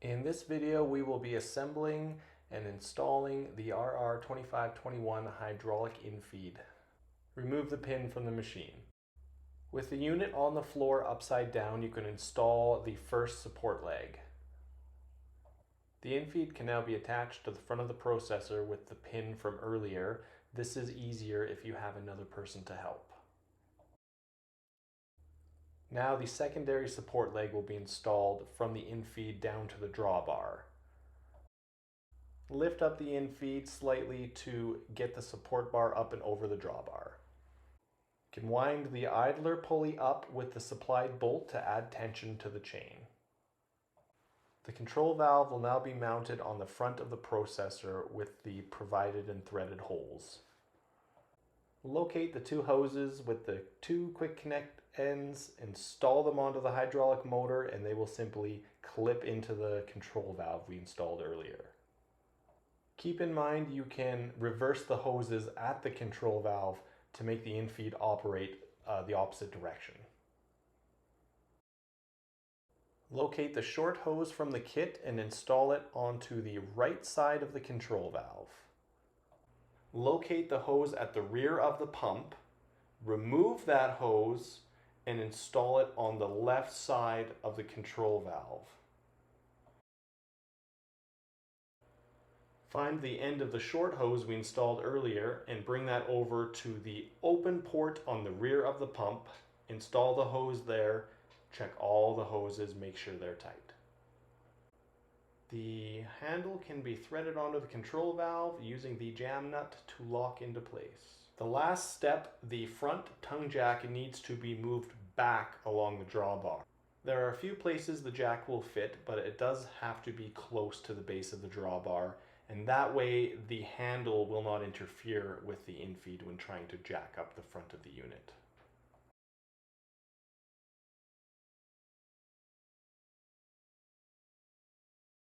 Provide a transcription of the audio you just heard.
In this video, we will be assembling and installing the RR2521 hydraulic infeed. Remove the pin from the machine. With the unit on the floor upside down, you can install the first support leg. The infeed can now be attached to the front of the processor with the pin from earlier. This is easier if you have another person to help. Now the secondary support leg will be installed from the infeed down to the drawbar. Lift up the infeed slightly to get the support bar up and over the drawbar. You can wind the idler pulley up with the supplied bolt to add tension to the chain. The control valve will now be mounted on the front of the processor with the provided and threaded holes. Locate the two hoses with the two quick connect ends, install them onto the hydraulic motor, and they will simply clip into the control valve we installed earlier. Keep in mind you can reverse the hoses at the control valve to make the infeed operate the opposite direction. Locate the short hose from the kit and install it onto the right side of the control valve. Locate the hose at the rear of the pump, remove that hose, and install it on the left side of the control valve. Find the end of the short hose we installed earlier and bring that over to the open port on the rear of the pump. Install the hose there, check all the hoses, make sure they're tight. The handle can be threaded onto the control valve using the jam nut to lock into place. The last step, the front tongue jack needs to be moved back along the drawbar. There are a few places the jack will fit, but it does have to be close to the base of the drawbar, and that way the handle will not interfere with the infeed when trying to jack up the front of the unit.